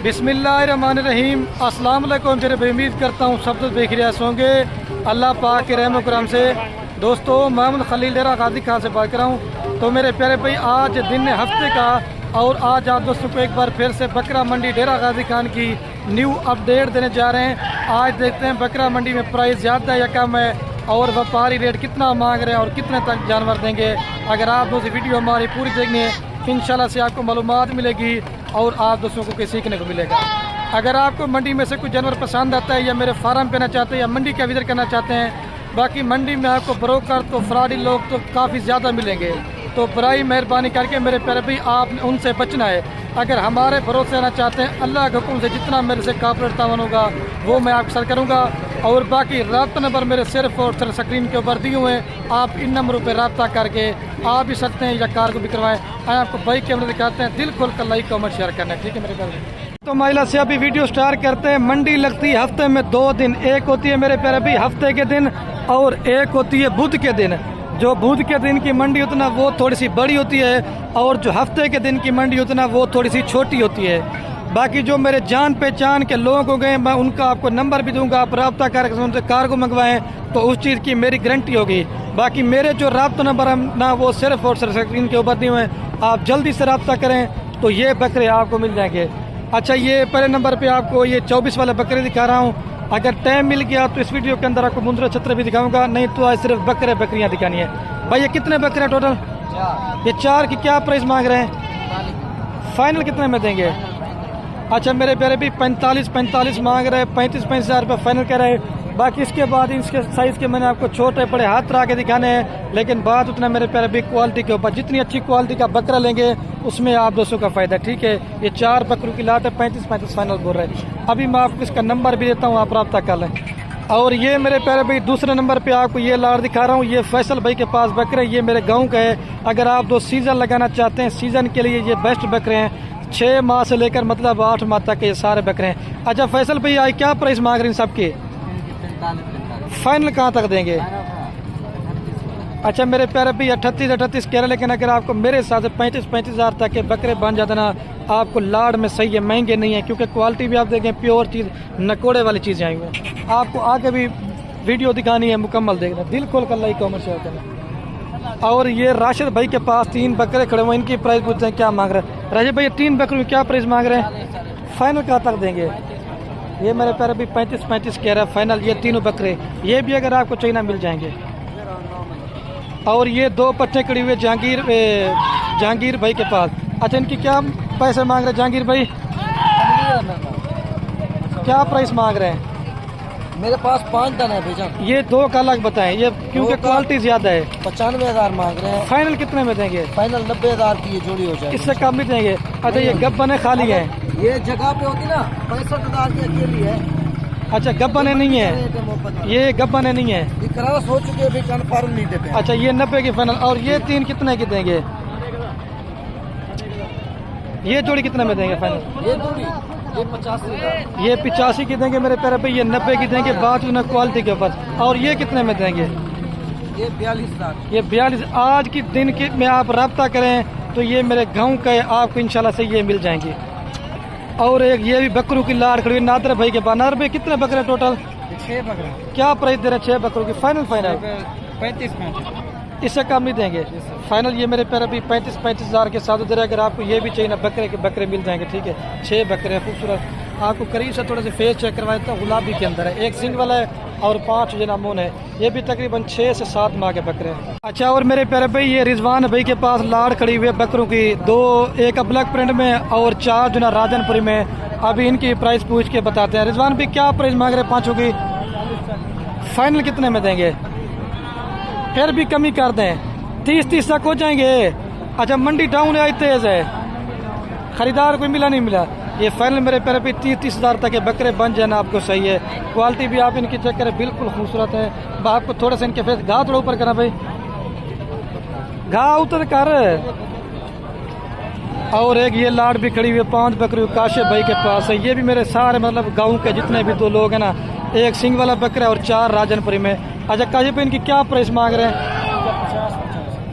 बिस्मिल्लाहिर्रहमानिर्रहीम। अस्सलाम वालेकुम। मेरे भाई उम्मीद करता हूँ सब कुछ देख रहे होंगे अल्लाह पाक के रहम करम से। दोस्तों, मोहम्मद खलील डेरा गाजी खान से बात कर रहा हूँ। तो मेरे प्यारे भाई, आज दिन हफ्ते का और आज आप दोस्तों को एक बार फिर से बकरा मंडी डेरा गाजी खान की न्यू अपडेट देने जा रहे हैं। आज देखते हैं बकरा मंडी में प्राइस ज़्यादा या कम है और व्यापारी रेट कितना मांग रहे हैं और कितने तक जानवर देंगे। अगर आप दोस्तों वीडियो हमारी पूरी देखनी है, इंशाल्लाह से आपको मालूमात मिलेगी और आप दोस्तों को कुछ सीखने को मिलेगा। अगर आपको मंडी में से कुछ जानवर पसंद आता है या मेरे फार्म पे आना चाहते हैं या मंडी का विजिट करना चाहते हैं, बाकी मंडी में आपको ब्रोकर तो फ्रॉडी लोग तो काफ़ी ज़्यादा मिलेंगे। तो बराई मेहरबानी करके मेरे प्यारे भाई, आपने उनसे बचना है। अगर हमारे भरोसे आना चाहते हैं, अल्लाह के हुक्म से जितना मेरे से कॉपरेट तावन होगा वो मैं आपके साथ करूँगा। और बाकी रब्ता नंबर मेरे सिर्फ और सिर्फ स्क्रीन के ऊपर दिए हुए हैं। आप इन नंबरों पर रब्ता करके आप भी सकते हैं या कार को भी करवाएं। आपको बाइक कैमरे दिखाते हैं, दिल खोल कर लाइक कमेंट शेयर करना है, ठीक है मेरे प्यारे। तो महिला से अभी वीडियो स्टार्ट करते हैं। मंडी लगती है हफ्ते में 2 दिन, एक होती है मेरे प्यारे भाई हफ्ते के दिन और एक होती है बुध के दिन। जो बुध के दिन की मंडी होती है ना, वो थोड़ी सी बड़ी होती है और जो हफ्ते के दिन की मंडी होती है ना, वो थोड़ी सी छोटी होती है। बाकी जो मेरे जान पहचान के लोग हो गए, मैं उनका आपको नंबर भी दूंगा, आप रब्ता करके उनसे कार को मंगवाएं तो उस चीज़ की मेरी गारंटी होगी। बाकी मेरे जो रब्ता नंबर है ना, वो सिर्फ और सिर्फ स्क्रीन के ऊपर दिए हुए हैं। आप जल्दी से रब्ता करें तो ये बकरे आपको मिल जाएंगे। अच्छा, ये पहले नंबर पे आपको ये 24 वाले बकरे दिखा रहा हूँ। अगर टाइम मिल गया तो इस वीडियो के अंदर आपको मुंद्रा छत्र भी दिखाऊंगा, नहीं तो आज सिर्फ बकरे बकरियाँ दिखानी है। भाई ये कितने बकरे टोटल? ये 4 की क्या प्राइस मांग रहे हैं? फाइनल कितने में देंगे? अच्छा मेरे प्यारे भी 45 मांग रहे हैं, 35 हज़ार रुपये फाइनल कर रहे हैं। बाकी इसके बाद इसके साइज़ के मैंने आपको छोटे बड़े हाथ रहा के दिखाने हैं, लेकिन बात उतना मेरे प्यारे भी क्वालिटी के ऊपर। जितनी अच्छी क्वालिटी का बकरा लेंगे उसमें आप दोस्तों का फ़ायदा, ठीक है। ये 4 बकरों की लात है, 35 फाइनल बोल रहे हैं। अभी मैं आपको इसका नंबर भी देता हूँ, आप रब्ता कर लें। और ये मेरे प्यारे भाई दूसरे नंबर पे आपको ये लाड़ दिखा रहा हूँ। ये फैसल भाई के पास बकरे, ये मेरे गांव का है। अगर आप 2 सीज़न लगाना चाहते हैं, सीज़न के लिए ये बेस्ट बकरे हैं। 6 माह से लेकर मतलब 8 माह तक ये सारे बकरे हैं। अच्छा फैसल भाई, आज क्या प्राइस मांग रहे हैं सबके? फाइनल कहाँ तक देंगे? अच्छा मेरे प्यारे भाई 38 कह रहे, लेकिन अगर आपको मेरे हिसाब से 35 हज़ार तक के बकरे बन जाते ना, आपको लाड़ में सही है, महंगे नहीं है। क्योंकि क्वालिटी भी आप देखें, प्योर चीज़, नकोड़े वाली चीज़ें आई हुई हैं। आपको आगे भी वीडियो दिखानी है, मुकम्मल देखना, दिल खोल कर लाइक कमेंट शेयर करना। और ये राशिद भाई के पास 3 बकरे खड़े हुए, इनकी प्राइस पूछते हैं क्या मांग रहे हैं। राशिद भाई 3 बकरे क्या प्राइस मांग रहे हैं? फाइनल कहाँ तक देंगे? ये मेरे प्यारे भी 35 कह रहा है फाइनल। ये तीनों बकरे, ये भी अगर आपको चाहिए ना मिल जाएंगे। और ये 2 पट्टे खड़ी हुए जहांगीर भाई के पास। अच्छा इनकी क्या पैसे मांग रहे हैं जहांगीर भाई? क्या प्राइस मांग रहे हैं? मेरे पास 5 टन है भाईजान। ये 2 का अलग बताएं, ये क्योंकि क्वालिटी ज्यादा है। 95 हज़ार मांग रहे हैं। फाइनल कितने में देंगे? फाइनल 90 हज़ार की ये जोड़ी हो जाएगी, इससे कम भी देंगे। अच्छा ये गब्बन है खाली है? ये जगह पे होती ना 65 हज़ार की अकेली है। अच्छा गब्बन नहीं है, ये गब्बन नहीं है, क्रॉस हो चुके हैं, कन्फर्म नहीं देते। अच्छा ये 90 की फाइनल। और ये 3 कितने की देंगे? ये जोड़ी कितने में देंगे फाइनल? ये जोड़ी ये 85 ये 85 की देंगे मेरे प्यारे भाई। ये 90 की देंगे, बात ना क्वालिटी के ऊपर। और ये कितने में देंगे? ये 42 हज़ार। ये 42 आज की दिन के में आप रब्ता करें तो ये मेरे गांव का है, आपको इंशाल्लाह से ये मिल जाएंगे। और एक ये भी बकरों की लाड़ खड़ी हुई नादर भाई के पास। नादर भाई कितने बकरे टोटल? 6 बकरे। क्या प्राइस दे रहे हैं 6 बकरों की? फाइनल 35 इससे कम नहीं देंगे फाइनल। ये मेरे प्यारे भी 35 हज़ार के साथ दे रहे। अगर आपको ये भी चाहिए ना, बकरे के बकरे मिल जाएंगे, ठीक है। 6 बकरे खूबसूरत। आपको करीब से थोड़े से फेस चेक करवाए तो गुलाबी के अंदर है, 1 सिंग वाला है और 5 जना मून है। ये भी तकरीबन 6 से 7 माह के बकरे हैं। अच्छा और मेरे प्यारे भाई ये रिजवान भाई के पास लाड़ खड़ी हुई है बकरों की, 2 एक ब्लैक प्रिंट में और 4 जना राजनपुरी में। अभी इनकी प्राइस पूछ के बताते हैं। रिजवान भाई क्या प्राइस मांग रहे हैं 5 की? फाइनल कितने में देंगे? फिर भी कमी कर दें, 30 तक हो जाएंगे। अच्छा मंडी डाउन है, तेज है, खरीदार कोई मिला नहीं मिला। ये फाइनल मेरे प्यारे पे 30 हज़ार तक के बकरे बन जाना आपको सही है। क्वालिटी भी आप इनकी चेक करें, बिल्कुल खूबसूरत है। आपको थोड़ा सा इनके फेस घाव थोड़ा ऊपर करना भाई, घाव उतर कर। और एक ये लाड़ भी खड़ी हुई है 5 बकरी काशिफ भाई के पास है। ये भी मेरे सारे मतलब गाँव के जितने भी 2 लोग हैं ना, 1 सिंग वाला बकरा और 4 राजनपुरी में। अच्छा काशिफ भाई इनकी क्या प्राइस मांग रहे हैं?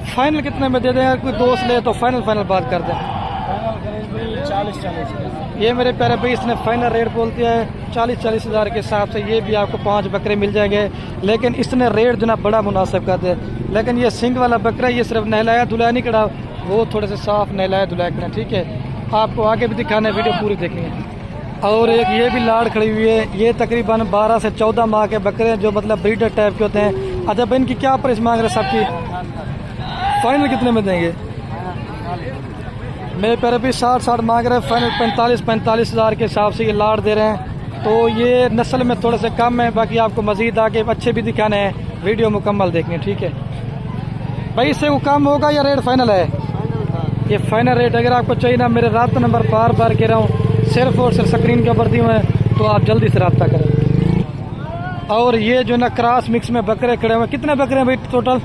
फाइनल कितने में दे दें? कोई दोस्त ले तो फाइनल बात कर दें। ये मेरे प्यारे भाई इसने फाइनल रेट बोल दिया है 40-40 हज़ार के हिसाब से। ये भी आपको 5 बकरे मिल जाएंगे, लेकिन इसने रेट जो ना बड़ा मुनासिब कर दिया। लेकिन ये सिंग वाला बकरा ये सिर्फ नहलाया धुलाया नहीं करा, वो थोड़े से साफ नहलाया धुलाया करा। ठीक है, आपको आगे भी दिखाना है, वीडियो पूरी देखनी है। और एक ये भी लाड़ खड़ी हुई है, ये तकरीबन 12 से 14 माह के बकरे हैं, जो मतलब ब्रीडर टाइप के होते हैं। अच्छा भाई इनकी क्या प्राइस मांग रहे सबकी, फाइनल कितने में देंगे? मेरे प्यारे भी 60 मांग रहे हैं, फाइनल 45 हज़ार के हिसाब से ये लाड़ दे रहे हैं। तो ये नस्ल में थोड़े से कम है, बाकी आपको मजीद आगे अच्छे भी दिखाने हैं, वीडियो मुकम्मल देखनी है। ठीक है भाई, इससे वो कम होगा या रेट फाइनल है? ये फाइनल रेट अगर आपको चाहिए ना, मेरे रब्ता नंबर बार बार कह रहा हूँ, सिर्फ और सिर्फ स्क्रीन के ऊपर दिए हुए हैं, तो आप जल्दी से रब्ता करें। और ये जो ना क्रॉस मिक्स में बकरे खड़े हुए, कितने बकरे हैं भाई टोटल?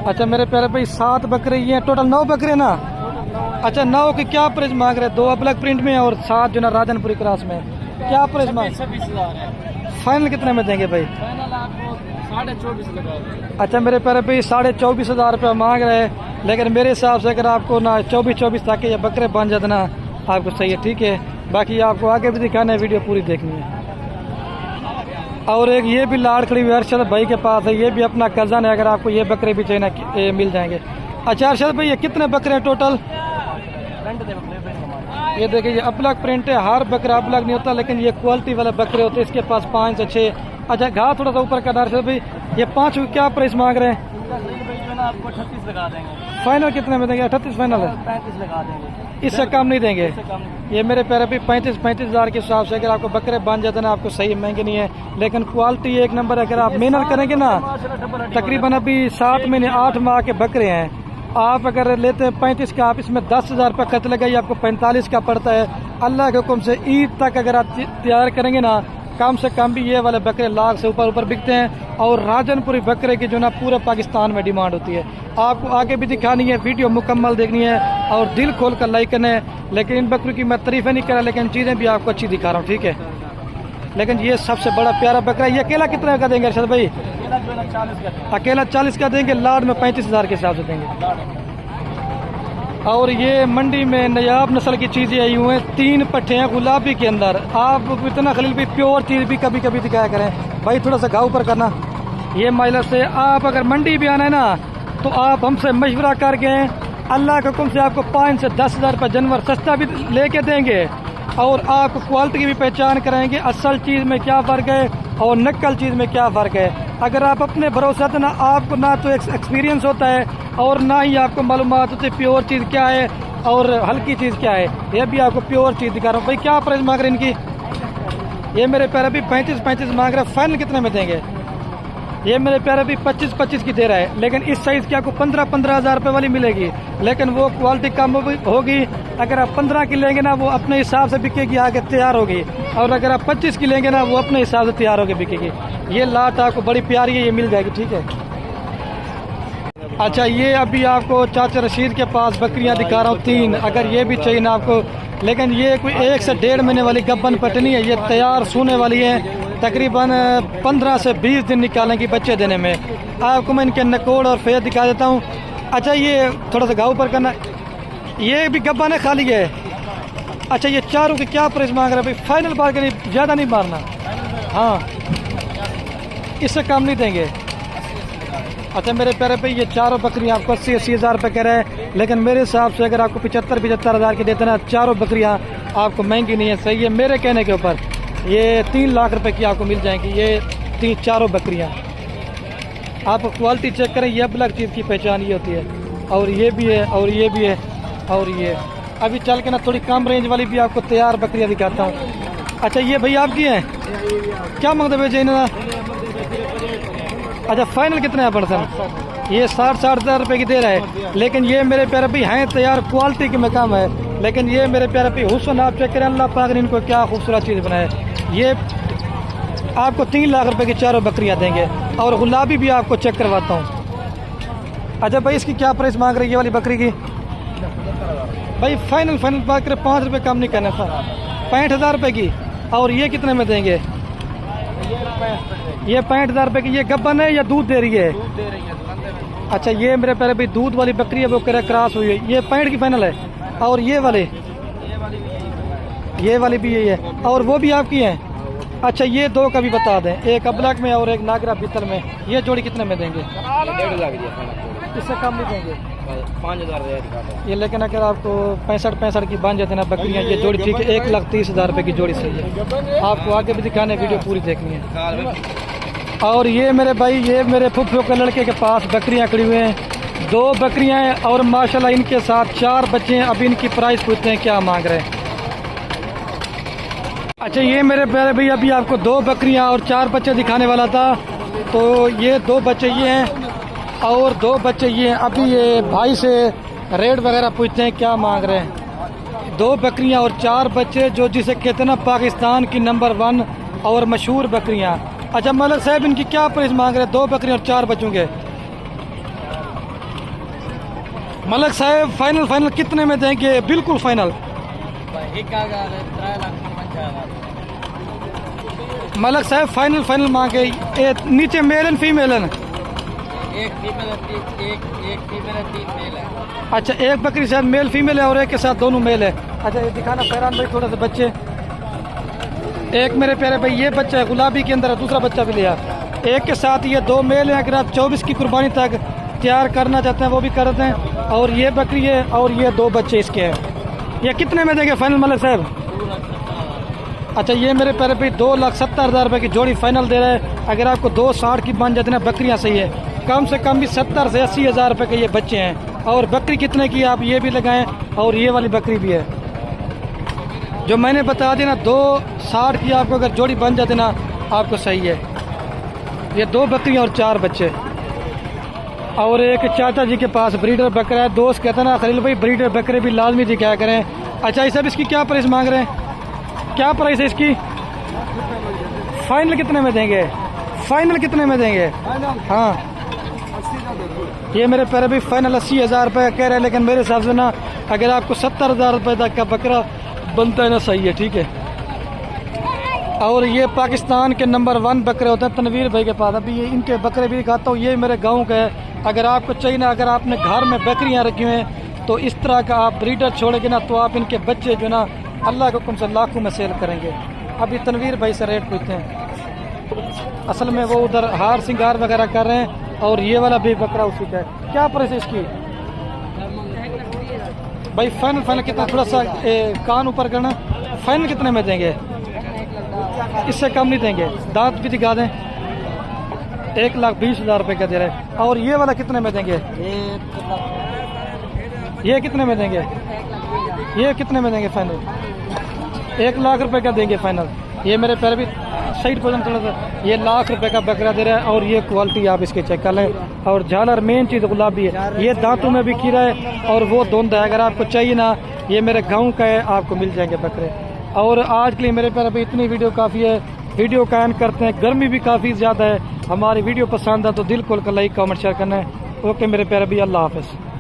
अच्छा मेरे प्यारे भाई 7 बकरे ये हैं, टोटल 9 बकरे ना। अच्छा 9 की क्या प्राइस मांग रहे हैं? 2 अलग प्रिंट में और 7 जो ना राजनपुरी क्रॉस में, क्या प्राइस मांग? 26,000। फाइनल कितने में देंगे भाई? फाइनल आपको 24.5 लगा। अच्छा मेरे प्यारे भाई 24,500 रुपया मांग रहे हैं, लेकिन मेरे हिसाब से अगर आपको ना 24 तक ये बकरे बन जाते ना आपको सही है। ठीक है, बाकी आपको आगे भी दिखाना है, वीडियो पूरी देखनी है। और एक ये भी लाड़ खड़ी हुई अरशद भाई के पास है, ये भी अपना कज़न है, अगर आपको ये बकरे भी चाहिए ना मिल जाएंगे। अच्छा अरशद भाई ये कितने बकरे हैं टोटल? ये देखिए ये अपलग प्रिंट है, हर बकरा अपलग नहीं होता, लेकिन ये क्वालिटी वाले बकरे होते हैं, इसके पास 5 से 6। अच्छा घास थोड़ा सा ऊपर का अरशद भाई, ये 5 की क्या प्राइस मांग रहे हैं? आपको 38 लगा देंगे। फाइनल कितने में देंगे? 38 फाइनल है, 35 लगा देंगे, इससे कम नहीं देंगे। इससे कम नहीं। ये मेरे प्यारे भी 35 हज़ार के हिसाब से अगर आपको बकरे बन जाते ना आपको सही महंगे नहीं है, लेकिन क्वालिटी एक नंबर है। अगर आप मेहनत करेंगे ना, तकरीबन अभी 7 महीने 8 माह के बकरे हैं, आप अगर लेते हैं 35 का, आप इसमें 10,000 रुपये खर्च लगाइए, आपको 45 का पड़ता है। अल्लाह के हुक्म से ईद तक अगर आप तैयार करेंगे ना, कम से कम भी ये वाले बकरे लाख से ऊपर बिकते हैं। और राजनपुरी बकरे की जो ना पूरे पाकिस्तान में डिमांड होती है। आपको आगे भी दिखानी है, वीडियो मुकम्मल देखनी है और दिल खोल कर लाइक करना है। लेकिन इन बकरों की मैं तारीफें नहीं कर रहा, लेकिन चीज़ें भी आपको अच्छी दिखा रहा हूँ। ठीक है, लेकिन ये सबसे बड़ा प्यारा बकरा है। ये अकेला कितना का देंगे अरशद भाई? अकेला 40 का देंगे, लाड में 35,000 के हिसाब से देंगे। और ये मंडी में नयाब नस्ल की चीज़ें आई हुई हैं, 3 पट्टे हैं गुलाबी के अंदर। आप इतना खलील भी प्योर चीज़ भी कभी कभी दिखाया करें भाई, थोड़ा सा घाव ऊपर करना। ये माइलर से आप अगर मंडी भी आना है ना, तो आप हमसे मशवरा करके अल्लाह के हुक्म से आपको 5 से 10,000 रुपये जानवर सस्ता भी लेके देंगे, और आप क्वालिटी की भी पहचान कराएंगे, असल चीज़ में क्या फ़र्क है और नकल चीज़ में क्या फ़र्क है। अगर आप अपने भरोसा तो ना आपको ना तो एक्सपीरियंस होता है और ना ही आपको मालूमात होती है प्योर चीज़ क्या है और हल्की चीज़ क्या है। ये भी आपको प्योर चीज़ दिखा रहा हूँ भाई। क्या प्राइस मांग रहे हैं इनकी? ये मेरे प्यारे भी 35 मांग रहे हैं, फाइनल कितने में देंगे? ये मेरे प्यारे भी 25 की दे रहा है, लेकिन इस साइज़ की आपको 15 हज़ार रुपये वाली मिलेगी, लेकिन वो क्वालिटी कम होगी। अगर आप 15 की लेंगे ना, वो अपने हिसाब से बिकेगी, आगे तैयार होगी। और अगर आप 25 की लेंगे ना, वो अपने हिसाब से तैयार होकर बिकेगी। ये लाट आपको बड़ी प्यारी है, ये मिल जाएगी। ठीक है, अच्छा ये अभी आपको चाचा रशीद के पास बकरियां दिखा रहा हूँ 3, अगर ये भी चाहिए ना आपको, लेकिन ये कोई 1 से 1.5 महीने वाली गब्बन पटनी है, ये तैयार सोने वाली है, तकरीबन 15 से 20 दिन निकालेंगी बच्चे देने में। आपको मैं इनके नकोड़ और फेस दिखा देता हूँ। अच्छा ये थोड़ा सा घाव पर करना, ये भी गब्बन है, खाली है। अच्छा ये चारों की क्या प्राइस मांग रहे हैं भाई? फाइनल बात करिए, ज़्यादा नहीं मारना, हाँ इससे कम नहीं देंगे। अच्छा मेरे प्यारे भाई ये चारों बकरियां आपको 80 हज़ार रुपये कह रहे हैं, लेकिन मेरे हिसाब से अगर आपको 75 हज़ार की देते ना, चारों बकरियां आपको महंगी नहीं है, सही है मेरे कहने के ऊपर। ये 3 लाख रुपए की आपको मिल जाएंगी, ये चारों बकरियां। आप क्वालिटी चेक करें, ये अलग चीज़ की पहचान ये होती है। और ये भी है, और ये भी है, और ये अभी चल के ना थोड़ी कम रेंज वाली भी आपको तैयार बकरियां दिखाता हूँ। अच्छा ये भाई आपकी हैं, क्या मांगते भाई इन्होंने? अच्छा फाइनल कितने हैं पर्सन? ये 60 हज़ार रुपये की दे रहा है, लेकिन ये मेरे प्यारे भाई हैं तैयार, क्वालिटी के में कम है, लेकिन ये मेरे प्यारे भाई हुस्न आप चेक करें, अल्लाह पाक ने इनको क्या खूबसूरत चीज़ बनाए। ये आपको 3 लाख रुपए की चारों बकरियां देंगे, और गुलाबी भी आपको चेक करवाता हूँ। अच्छा भाई इसकी क्या प्राइस मांग रही है ये वाली बकरी की? भाई फाइनल बात करें 5 रुपये कम नहीं करना था, 65 हज़ार रुपये की। और ये कितने में देंगे? ये 65 हज़ार रुपये की। ये गब्बन है या दूध दे रही है? दूध दे रही है। अच्छा ये मेरे प्यारे भाई दूध वाली बकरी है, वो कह रहा क्रॉस हुई है, ये 65 की फाइनल है। और ये वाली भी यही है, और वो भी आपकी हैं? अच्छा, ये दो का भी बता दें, एक अबलक में और एक नागरा पीतल में। ये जोड़ी कितने में देंगे? 1.5 लाख दिया, इससे कम नहीं देंगे 5,000 ये। लेकिन अगर आपको 65 की बन जाते ना बकरियां, ये जोड़ी ठीक है, 1,30,000 रुपये की जोड़ी सही है। आपको आगे भी दिखाने, वीडियो पूरी देखनी है। और ये मेरे भाई, ये मेरे फुफ्फो के लड़के के पास बकरियां खड़ी हुई हैं, 2 बकरियां हैं और माशाल्लाह इनके साथ 4 बच्चे हैं। अभी इनकी प्राइस पूछते हैं क्या मांग रहे हैं। अच्छा, ये मेरे प्यारे भाई, अभी आपको 2 बकरियां और 4 बच्चे दिखाने वाला था, तो ये 2 बच्चे ये हैं और 2 बच्चे ये हैं। अभी ये भाई से रेट वगैरह पूछते हैं क्या मांग रहे हैं। 2 बकरियां और 4 बच्चे, जो जिसे कहते हैं ना पाकिस्तान की नंबर 1 और मशहूर बकरियां। अच्छा मलिक साहब, इनकी क्या प्राइस मांग रहे हैं 2 बकरियां और 4 बच्चों के? मलिक साहब फाइनल कितने में देंगे? बिल्कुल फाइनल। मलिक साहब फाइनल मांगे। नीचे मेल एंड फीमेल है? एक फीमेल है, एक फीमेल है, 3 मेल है। अच्छा, एक बकरी शायद मेल फीमेल है और एक के साथ दोनों मेल है। अच्छा, ये दिखाना फैरान भाई थोड़ा सा बच्चे। एक मेरे प्यारे भाई ये बच्चा है, गुलाबी के अंदर है, दूसरा बच्चा भी लिया। एक के साथ ये 2 मेल हैं। अगर आप 24 की कुर्बानी तक तैयार करना चाहते हैं वो भी करते हैं। और ये बकरी है और ये 2 बच्चे इसके हैं। ये कितने में देंगे फाइनल मलिक साहब? अच्छा, ये मेरे प्यारे भाई 2,70,000 रुपये की जोड़ी फाइनल दे रहे हैं। अगर आपको 2,60 की बन जाती है ना बकरियां सही है, कम से कम भी 70 से 80,000 रुपये के ये बच्चे हैं। और बकरी कितने की आप ये भी लगाएं, और ये वाली बकरी भी है जो मैंने बता दी ना, 2,60 की आपको अगर जोड़ी बन जाती ना आपको सही है। ये 2 बकरियां और 4 बच्चे। और एक चाचा जी के पास ब्रीडर बकरा है। दोस्त कहते हैं ना खलील भाई, ब्रीडर बकरे भी लाजमी दिखाया करें। अच्छा, इस सब इसकी क्या प्राइस मांग रहे हैं? क्या प्राइस है इसकी? फाइनल कितने में देंगे? फाइनल कितने में देंगे? हाँ, ये मेरे प्यारे भी फाइनल 80,000 रुपये कह रहे हैं, लेकिन मेरे हिसाब से ना अगर आपको 70,000 रुपये तक का बकरा बनता है ना सही है, ठीक है। और ये पाकिस्तान के नंबर 1 बकरे होते हैं तनवीर भाई के पास। अभी ये इनके बकरे भी दिखाता हूँ। ये मेरे गाँव का है। अगर आपको चाहिए ना, अगर आपने घर में बकरियाँ रखी हुई हैं तो इस तरह का आप ब्रीडर छोड़ेंगे ना तो आप इनके बच्चे जो ना अल्लाह के हुक्म से लाखों में सेल करेंगे। अभी तनवीर भाई से रेट पूछते हैं। असल में वो उधर हार श्रृंगार वगैरह कर रहे हैं। और ये वाला भी बकरा उसी का है। क्या प्राइस है इसकी भाई? फाइनल कितना? थोड़ा सा कान ऊपर करना। फाइनल कितने में देंगे? इससे कम नहीं देंगे। दांत भी दिखा दें। 1,20,000 रुपये का दे रहे हैं। और ये वाला कितने में देंगे? ये कितने में देंगे? ये कितने में देंगे फाइनल? 1,00,000 रुपये का देंगे फाइनल। ये मेरे पैर भी साइड पोजन थोड़ा सा। ये 1,00,000 रुपये का बकरा दे रहा है। और ये क्वालिटी आप इसके चेक कर लें। और झालर मेन चीज़ गुलाबी है। ये दांतों में भी खीरा है और वो धुंध है। अगर आपको चाहिए ना, ये मेरे गाँव का है, आपको मिल जाएंगे बकरे। और आज के लिए मेरे प्यारे भाई इतनी वीडियो काफ़ी है। वीडियो का एंड करते हैं। गर्मी भी काफ़ी ज़्यादा है। हमारी वीडियो पसंद है तो दिल खोल कर लाइक कमेंट शेयर करना है। ओके मेरे प्यारे भाई, अल्लाह हाफ़िज़।